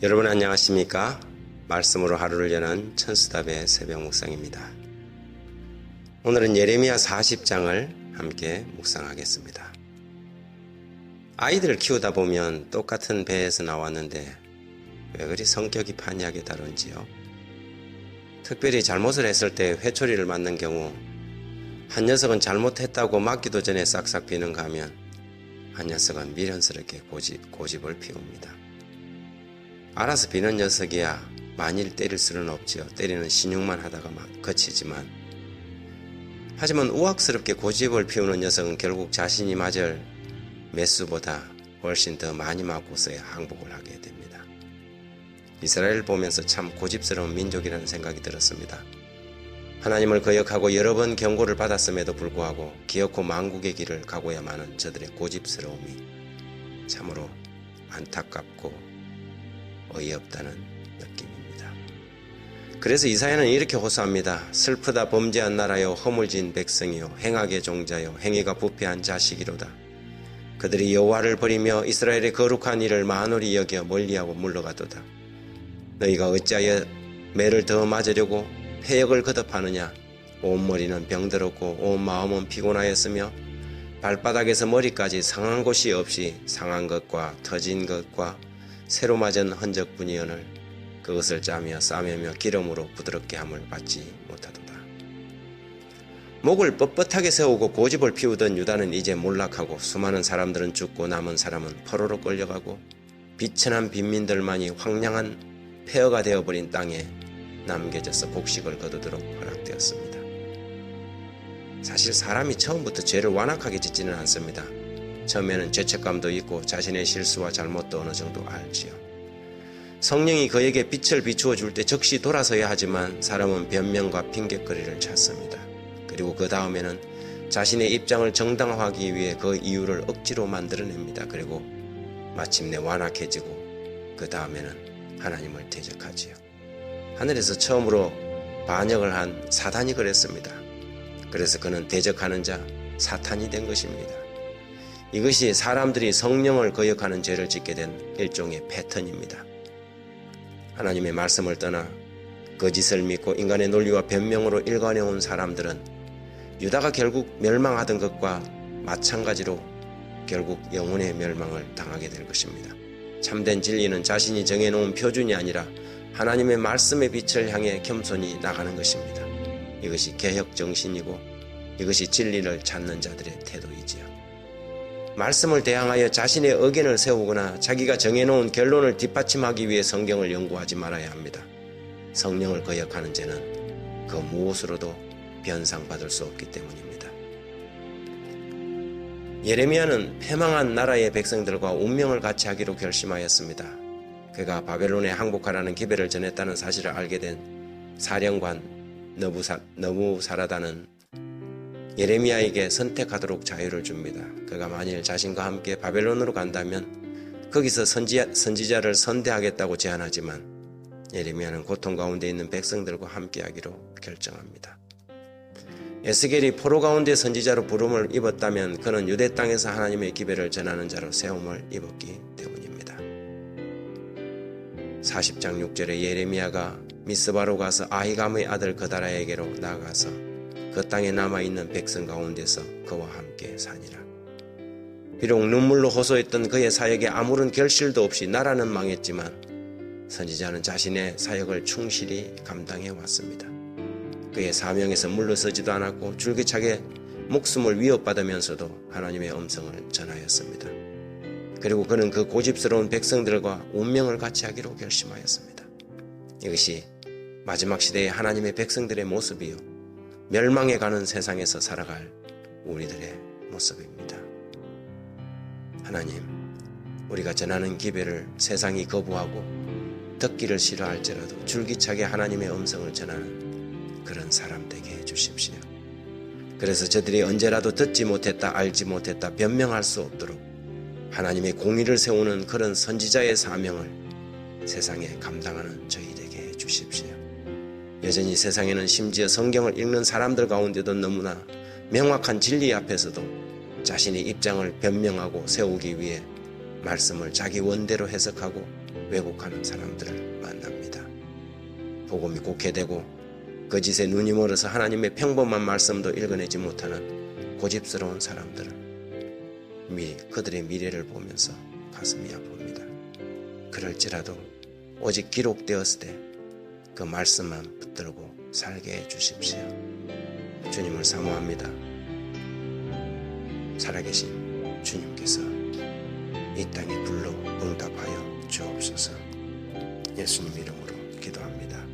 여러분 안녕하십니까? 말씀으로 하루를 여는 천수답의 새벽 묵상입니다. 오늘은 예레미야 40장을 함께 묵상하겠습니다. 아이들을 키우다 보면 똑같은 배에서 나왔는데 왜 그리 성격이 판이하게 다른지요? 특별히 잘못을 했을 때 회초리를 맞는 경우 한 녀석은 잘못했다고 맞기도 전에 싹싹 비는가 하면 한 녀석은 미련스럽게 고집을 피웁니다. 알아서 비는 녀석이야 만일 때릴 수는 없지요. 때리는 신용만 하다가 그치지만 하지만 우악스럽게 고집을 피우는 녀석은 결국 자신이 맞을 매수보다 훨씬 더 많이 맞고서야 항복을 하게 됩니다. 이스라엘을 보면서 참 고집스러운 민족이라는 생각이 들었습니다. 하나님을 거역하고 여러 번 경고를 받았음에도 불구하고 기어코 만국의 길을 가고야만은 저들의 고집스러움이 참으로 안타깝고 어이없다는 느낌입니다. 그래서 이사야는 이렇게 호소합니다. 슬프다 범죄한 나라여 허물진 백성이요 행악의 종자요 행위가 부패한 자식이로다. 그들이 여호와를 버리며 이스라엘의 거룩한 일을 만홀히 여겨 멀리하고 물러가도다. 너희가 어찌하여 매를 더 맞으려고 패역을 거듭하느냐. 온 머리는 병들었고 온 마음은 피곤하였으며 발바닥에서 머리까지 상한 곳이 없이 상한 것과 터진 것과 새로 맞은 흔적뿐이오늘 그것을 짜며 싸매며 기름으로 부드럽게 함을 받지 못하도다. 목을 뻣뻣하게 세우고 고집을 피우던 유다는 이제 몰락하고 수많은 사람들은 죽고 남은 사람은 포로로 끌려가고 비천한 빈민들만이 황량한 폐허가 되어버린 땅에 남겨져서 곡식을 거두도록 허락되었습니다. 사실 사람이 처음부터 죄를 완악하게 짓지는 않습니다. 처음에는 죄책감도 있고 자신의 실수와 잘못도 어느 정도 알지요. 성령이 그에게 빛을 비추어 줄 때 즉시 돌아서야 하지만 사람은 변명과 핑곗거리를 찾습니다. 그리고 그 다음에는 자신의 입장을 정당화하기 위해 그 이유를 억지로 만들어냅니다. 그리고 마침내 완악해지고 그 다음에는 하나님을 대적하지요. 하늘에서 처음으로 반역을 한 사단이 그랬습니다. 그래서 그는 대적하는 자 사탄이 된 것입니다. 이것이 사람들이 성령을 거역하는 죄를 짓게 된 일종의 패턴입니다. 하나님의 말씀을 떠나 거짓을 믿고 인간의 논리와 변명으로 일관해온 사람들은 유다가 결국 멸망하던 것과 마찬가지로 결국 영혼의 멸망을 당하게 될 것입니다. 참된 진리는 자신이 정해놓은 표준이 아니라 하나님의 말씀의 빛을 향해 겸손히 나가는 것입니다. 이것이 개혁정신이고 이것이 진리를 찾는 자들의 태도이지요. 말씀을 대항하여 자신의 의견을 세우거나 자기가 정해놓은 결론을 뒷받침하기 위해 성경을 연구하지 말아야 합니다. 성령을 거역하는 죄는 그 무엇으로도 변상받을 수 없기 때문입니다. 예레미야는 패망한 나라의 백성들과 운명을 같이 하기로 결심하였습니다. 그가 바벨론에 항복하라는 기배를 전했다는 사실을 알게 된 사령관 너부사라다는 예레미야에게 선택하도록 자유를 줍니다. 그가 만일 자신과 함께 바벨론으로 간다면 거기서 선지자를 선대하겠다고 제안하지만 예레미야는 고통 가운데 있는 백성들과 함께하기로 결정합니다. 에스겔이 포로 가운데 선지자로 부름을 입었다면 그는 유대 땅에서 하나님의 기배를 전하는 자로 세움을 입었기 때문입니다. 40장 6절에 예레미야가 미스바로 가서 아히감의 아들 그다라에게로 나아가서 그 땅에 남아있는 백성 가운데서 그와 함께 사니라. 비록 눈물로 호소했던 그의 사역에 아무런 결실도 없이 나라는 망했지만 선지자는 자신의 사역을 충실히 감당해 왔습니다. 그의 사명에서 물러서지도 않았고 줄기차게 목숨을 위협받으면서도 하나님의 음성을 전하였습니다. 그리고 그는 그 고집스러운 백성들과 운명을 같이 하기로 결심하였습니다. 이것이 마지막 시대의 하나님의 백성들의 모습이요 멸망해 가는 세상에서 살아갈 우리들의 모습입니다. 하나님, 우리가 전하는 기배를 세상이 거부하고 듣기를 싫어할지라도 줄기차게 하나님의 음성을 전하는 그런 사람 되게 해주십시오. 그래서 저들이 언제라도 듣지 못했다, 알지 못했다, 변명할 수 없도록 하나님의 공의를 세우는 그런 선지자의 사명을 세상에 감당하는 저희 되게 해주십시오. 여전히 세상에는 심지어 성경을 읽는 사람들 가운데도 너무나 명확한 진리 앞에서도 자신의 입장을 변명하고 세우기 위해 말씀을 자기 원대로 해석하고 왜곡하는 사람들을 만납니다. 복음이 곡해되고 거짓에 눈이 멀어서 하나님의 평범한 말씀도 읽어내지 못하는 고집스러운 사람들은 그들의 미래를 보면서 가슴이 아픕니다. 그럴지라도 오직 기록되었을 때 그 말씀만 붙들고 살게 해주십시오. 주님을 사모합니다. 살아계신 주님께서 이 땅에 불러 응답하여 주옵소서. 예수님 이름으로 기도합니다.